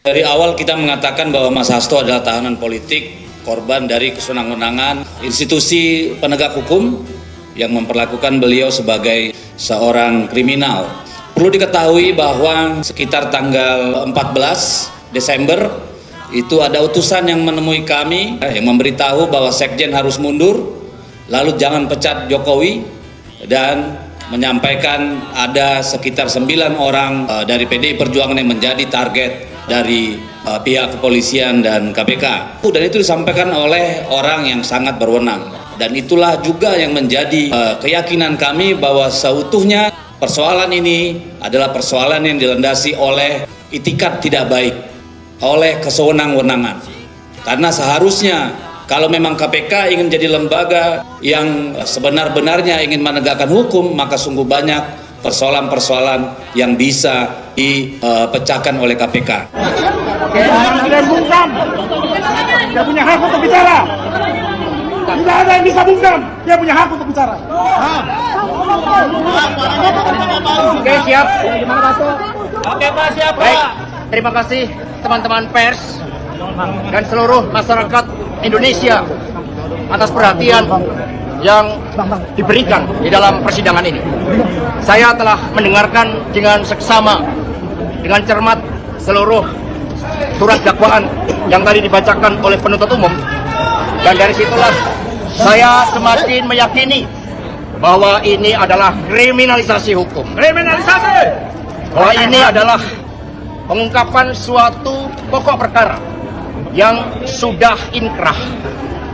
Dari awal kita mengatakan bahwa Mas Hasto adalah tahanan politik, korban dari kesenang-wenangan institusi penegak hukum yang memperlakukan beliau sebagai seorang kriminal. Perlu diketahui bahwa sekitar tanggal 14 Desember itu ada utusan yang menemui kami yang memberitahu bahwa Sekjen harus mundur, lalu jangan pecat Jokowi, dan menyampaikan ada sekitar 9 orang dari PDI Perjuangan yang menjadi target dari pihak kepolisian dan KPK. Dan itu disampaikan oleh orang yang sangat berwenang. Dan itulah juga yang menjadi keyakinan kami bahwa seutuhnya persoalan ini adalah persoalan yang dilandasi oleh itikat tidak baik, oleh kesewenang-wenangan. Karena seharusnya kalau memang KPK ingin jadi lembaga yang sebenar-benarnya ingin menegakkan hukum, maka sungguh banyak persoalan-persoalan yang bisa dipecahkan oleh KPK. Tidak bungkam, dia punya hak untuk bicara. Tidak ada yang bisa bungkam, dia punya hak untuk bicara. Oke, siap. Oke, Pak, siap, Pak. Baik, terima kasih teman-teman pers dan seluruh masyarakat Indonesia atas perhatian yang diberikan di dalam persidangan ini. Saya telah mendengarkan dengan seksama, dengan cermat seluruh surat dakwaan yang tadi dibacakan oleh penuntut umum, dan dari situlah saya semakin meyakini bahwa ini adalah kriminalisasi hukum. Kriminalisasi! Bahwa ini adalah pengungkapan suatu pokok perkara yang sudah inkrah,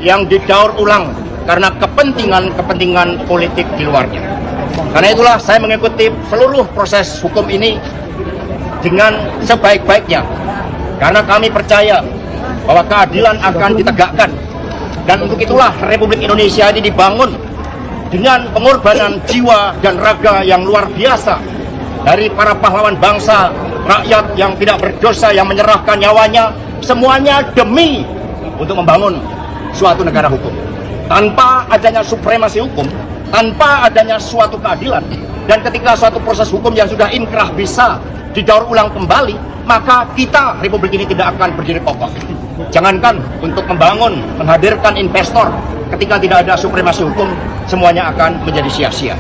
yang didaur ulang karena kepentingan politik di luarnya. Karena itulah saya mengikuti seluruh proses hukum ini dengan sebaik-baiknya, karena kami percaya bahwa keadilan akan ditegakkan. Dan untuk itulah Republik Indonesia ini dibangun dengan pengorbanan jiwa dan raga yang luar biasa dari para pahlawan bangsa, rakyat yang tidak berdosa, yang menyerahkan nyawanya, semuanya demi untuk membangun suatu negara hukum. Tanpa adanya supremasi hukum, tanpa adanya suatu keadilan, dan ketika suatu proses hukum yang sudah inkrah bisa didaur ulang kembali, maka kita, Republik ini tidak akan berdiri kokoh. Jangankan untuk membangun, menghadirkan investor, ketika tidak ada supremasi hukum, semuanya akan menjadi sia-sia.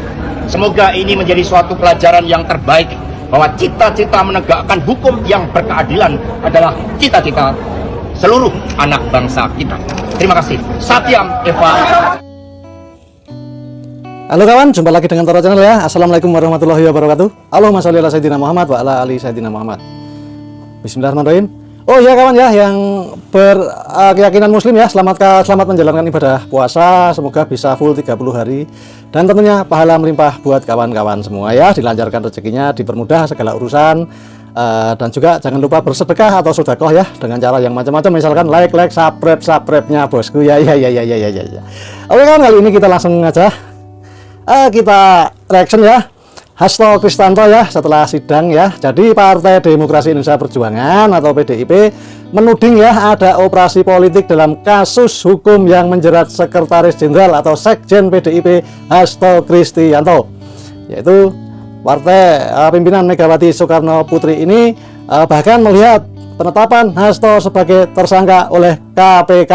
Semoga ini menjadi suatu pelajaran yang terbaik, bahwa cita-cita menegakkan hukum yang berkeadilan adalah cita-cita seluruh anak bangsa kita. Terima kasih. Satyam Eva. Halo kawan, jumpa lagi dengan Toro Channel ya. Assalamualaikum warahmatullahi wabarakatuh. Allahumma sholli ala sayyidina Muhammad wa ala ali sayyidina Muhammad. Bismillahirrahmanirrahim. Oh iya kawan ya, yang berkeyakinan muslim ya, selamat menjalankan ibadah puasa. Semoga bisa full 30 hari. Dan tentunya pahala melimpah buat kawan-kawan semua ya. Dilancarkan rezekinya, dipermudah segala urusan. Dan juga jangan lupa bersedekah atau sedekah ya, dengan cara yang macam-macam, misalkan like, subscribe-nya bosku ya. Oke kawan, kali ini kita langsung aja kita reaction ya Hasto Kristianto ya setelah sidang ya. Jadi Partai Demokrasi Indonesia Perjuangan atau PDIP menuding ya ada operasi politik dalam kasus hukum yang menjerat Sekretaris Jenderal atau Sekjen PDIP Hasto Kristianto, yaitu partai pimpinan Megawati Soekarno Putri ini bahkan melihat penetapan Hasto sebagai tersangka oleh KPK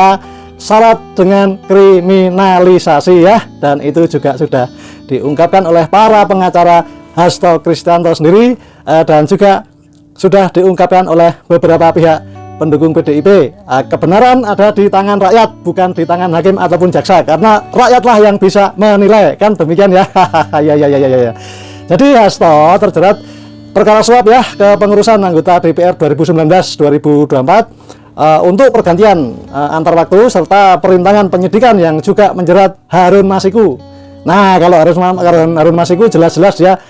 syarat dengan kriminalisasi ya, dan itu juga sudah diungkapkan oleh para pengacara Hasto Kristianto sendiri, dan juga sudah diungkapkan oleh beberapa pihak pendukung PDIP. Kebenaran ada di tangan rakyat, bukan di tangan hakim ataupun jaksa, karena rakyatlah yang bisa menilai, kan demikian ya. ya. Jadi Hasto terjerat perkara suap ya ke pengurusan anggota DPR 2019-2024 untuk pergantian antar waktu serta perintangan penyidikan yang juga menjerat Harun Masiku. Nah, kalau Harun Masiku jelas-jelas dia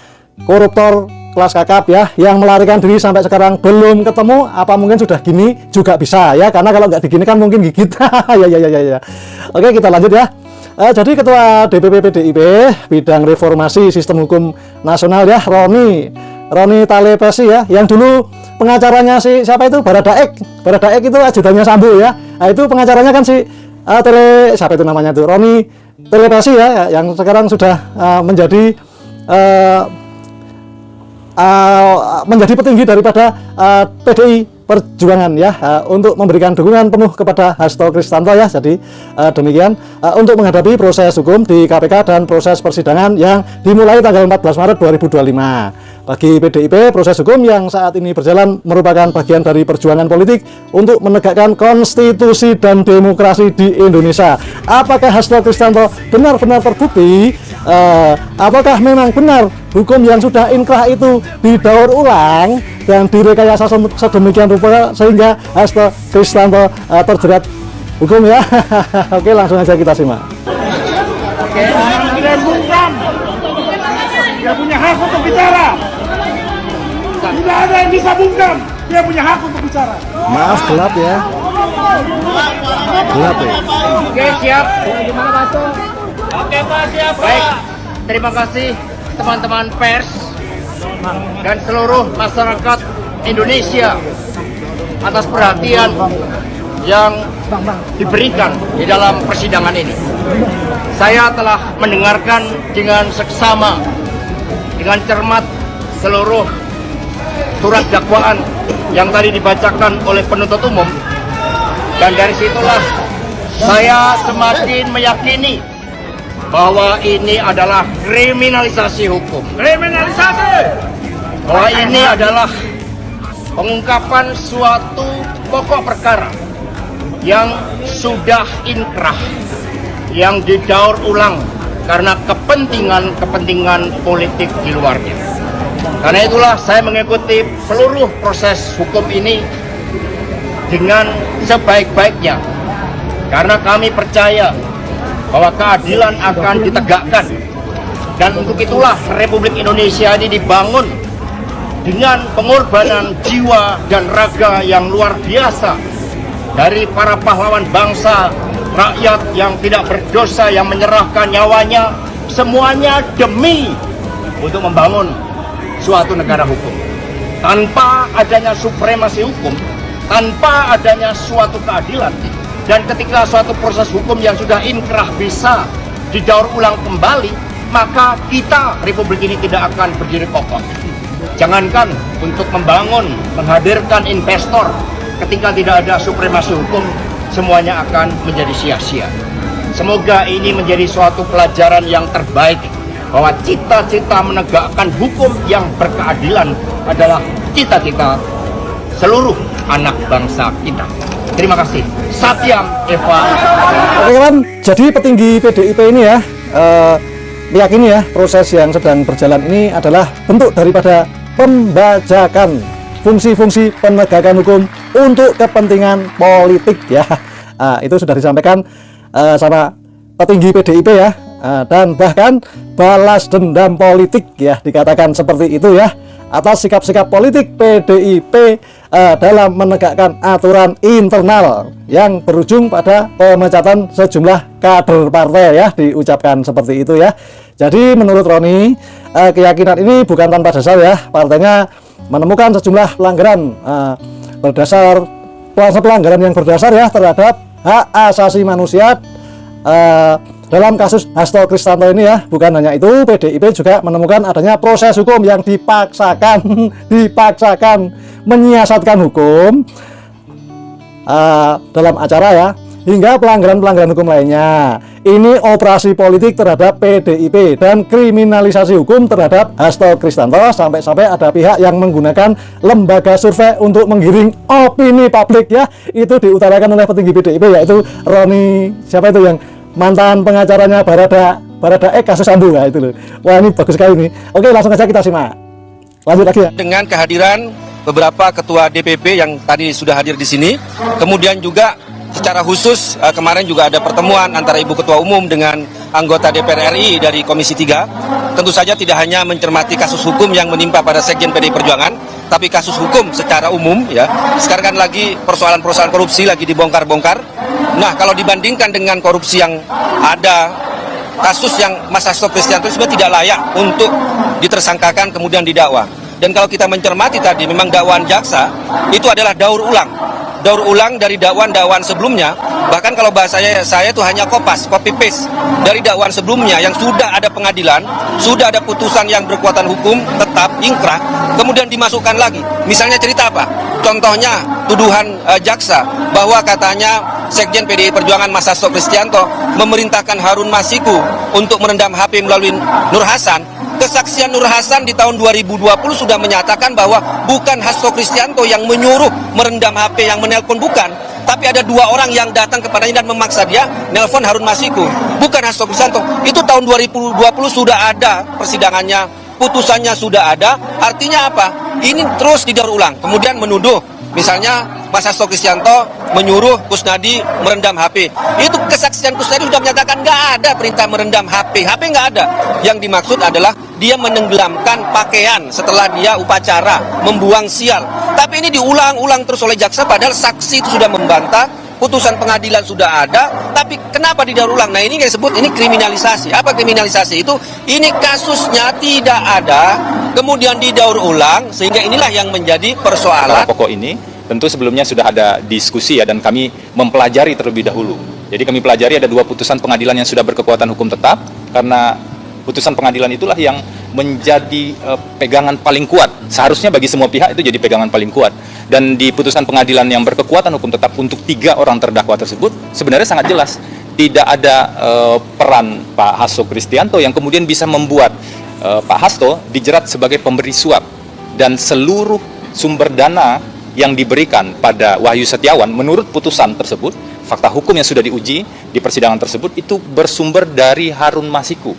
koruptor kelas kakap ya, yang melarikan diri sampai sekarang belum ketemu. Apa mungkin sudah gini juga bisa ya, karena kalau nggak digini kan mungkin gigit. ya. Oke, kita lanjut ya. Jadi Ketua DPP PDIP bidang reformasi sistem hukum nasional ya, Roni Talepesi ya, yang dulu pengacaranya si siapa itu, Baradaek itu ajudannya Sambo ya. Nah, itu pengacaranya kan si siapa itu namanya tuh, Roni Talepesi ya, yang sekarang sudah menjadi petinggi daripada PDI Perjuangan ya, untuk memberikan dukungan penuh kepada Hasto Kristianto ya. Jadi demikian untuk menghadapi proses hukum di KPK dan proses persidangan yang dimulai tanggal 14 Maret 2025. Bagi PDIP, proses hukum yang saat ini berjalan merupakan bagian dari perjuangan politik untuk menegakkan konstitusi dan demokrasi di Indonesia. Apakah Hasto Kristianto benar-benar terbukti? Apakah memang benar hukum yang sudah inkrah itu didaur ulang dan direkayasa sedemikian rupa sehingga Hasto Kristianto terjerat hukum ya? Oke, langsung aja kita simak. Tidak bungkam. Dia punya hak untuk bicara. Tidak ada yang bisa bungkam. Dia punya hak untuk bicara. Maaf, gelap ya. Gelap ya. Oke, siap. Oke, Pak, siap. Baik. Terima kasih teman-teman pers dan seluruh masyarakat Indonesia atas perhatian yang diberikan di dalam persidangan ini. Saya telah mendengarkan dengan seksama, dengan cermat seluruh surat dakwaan yang tadi dibacakan oleh penuntut umum, dan dari situlah saya semakin meyakini bahwa ini adalah kriminalisasi hukum. Kriminalisasi. Bahwa ini adalah pengungkapan suatu pokok perkara yang sudah inkrah, yang didaur ulang karena kepentingan politik di luarnya. Karena itulah saya mengikuti seluruh proses hukum ini dengan sebaik-baiknya. Karena kami percaya bahwa keadilan akan ditegakkan. Dan untuk itulah Republik Indonesia ini dibangun dengan pengorbanan jiwa dan raga yang luar biasa dari para pahlawan bangsa, rakyat yang tidak berdosa, yang menyerahkan nyawanya, semuanya demi untuk membangun suatu negara hukum. Tanpa adanya supremasi hukum, tanpa adanya suatu keadilan, dan ketika suatu proses hukum yang sudah inkrah bisa didaur ulang kembali, maka kita, Republik ini tidak akan berdiri kokoh. Jangankan untuk membangun, menghadirkan investor, ketika tidak ada supremasi hukum, semuanya akan menjadi sia-sia. Semoga ini menjadi suatu pelajaran yang terbaik, bahwa cita-cita menegakkan hukum yang berkeadilan adalah cita-cita seluruh anak bangsa kita. Terima kasih. Satyam Eva. Oke kan, jadi petinggi PDIP ini ya meyakini ya proses yang sedang berjalan ini adalah bentuk daripada pembajakan fungsi-fungsi penegakan hukum untuk kepentingan politik ya. Itu sudah disampaikan sama petinggi PDIP ya, dan bahkan balas dendam politik ya, dikatakan seperti itu ya, atas sikap-sikap politik PDIP dalam menegakkan aturan internal yang berujung pada pemecatan sejumlah kader partai ya, diucapkan seperti itu ya. Jadi menurut Roni, keyakinan ini bukan tanpa dasar ya. Partainya menemukan sejumlah pelanggaran pelanggaran yang berdasar ya terhadap hak asasi manusia dalam kasus Hasto Kristianto ini ya. Bukan hanya itu, PDIP juga menemukan adanya proses hukum yang dipaksakan menyiasatkan hukum dalam acara ya, hingga pelanggaran-pelanggaran hukum lainnya. Ini operasi politik terhadap PDIP dan kriminalisasi hukum terhadap Hasto Kristianto, sampai-sampai ada pihak yang menggunakan lembaga survei untuk menggiring opini publik ya. Itu diutarakan oleh petinggi PDIP, yaitu Roni, siapa itu yang mantan pengacaranya Barada kasus Sambo ya, itu loh. Wah, ini bagus sekali nih. Oke, langsung aja kita simak. Lanjut lagi ya. Dengan kehadiran beberapa ketua DPP yang tadi sudah hadir di sini, kemudian juga secara khusus kemarin juga ada pertemuan antara Ibu Ketua Umum dengan anggota DPR RI dari Komisi 3. Tentu saja tidak hanya mencermati kasus hukum yang menimpa pada Sekjen PDI Perjuangan, tapi kasus hukum secara umum ya. Sekarang kan lagi persoalan-persoalan korupsi lagi dibongkar-bongkar. Nah, kalau dibandingkan dengan korupsi yang ada, kasus yang Mas Hasto Kristianto sebenarnya tidak layak untuk ditersangkakan kemudian didakwa. Dan kalau kita mencermati tadi, memang dakwaan jaksa itu adalah daur ulang daur ulang dari dakwaan-dakwaan sebelumnya. Bahkan kalau bahasa saya itu hanya copy paste dari dakwaan sebelumnya yang sudah ada pengadilan, sudah ada putusan yang berkekuatan hukum tetap ingkrah, kemudian dimasukkan lagi. Misalnya cerita apa? Contohnya tuduhan jaksa bahwa katanya Sekjen PDI Perjuangan Mas Hasto Kristianto memerintahkan Harun Masiku untuk merendam HP melalui Nur Hasan. Kesaksian Nur Hasan di tahun 2020 sudah menyatakan bahwa bukan Hasto Kristianto yang menyuruh merendam HP, yang menelpon bukan, tapi ada 2 orang yang datang kepadanya dan memaksa dia nelpon Harun Masiku, bukan Hasto Kristianto. Itu tahun 2020 sudah ada persidangannya, putusannya sudah ada. Artinya apa? Ini terus didaur ulang, kemudian menuduh misalnya Mas Hasto Kristianto menyuruh Kusnadi merendam HP. Itu kesaksian Kusnadi sudah menyatakan nggak ada perintah merendam HP. HP nggak ada. Yang dimaksud adalah dia menenggelamkan pakaian setelah dia upacara, membuang sial. Tapi ini diulang-ulang terus oleh jaksa, padahal saksi itu sudah membantah, putusan pengadilan sudah ada, tapi kenapa didaur ulang? Nah ini yang disebut ini kriminalisasi. Apa kriminalisasi itu? Ini kasusnya tidak ada, kemudian didaur ulang, sehingga inilah yang menjadi persoalan. Pokok ini tentu sebelumnya sudah ada diskusi ya, dan kami mempelajari terlebih dahulu. Jadi kami pelajari ada 2 putusan pengadilan yang sudah berkekuatan hukum tetap, karena putusan pengadilan itulah yang menjadi pegangan paling kuat. Seharusnya bagi semua pihak itu jadi pegangan paling kuat. Dan di putusan pengadilan yang berkekuatan hukum tetap untuk 3 orang terdakwa tersebut, sebenarnya sangat jelas tidak ada peran Pak Hasto Kristianto yang kemudian bisa membuat Pak Hasto dijerat sebagai pemberi suap. Dan seluruh sumber dana yang diberikan pada Wahyu Setiawan menurut putusan tersebut, fakta hukum yang sudah diuji di persidangan tersebut itu bersumber dari Harun Masiku.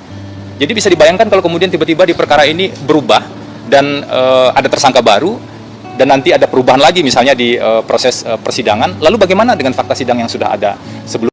Jadi bisa dibayangkan kalau kemudian tiba-tiba di perkara ini berubah dan ada tersangka baru dan nanti ada perubahan lagi misalnya di proses persidangan, lalu bagaimana dengan fakta sidang yang sudah ada sebelumnya?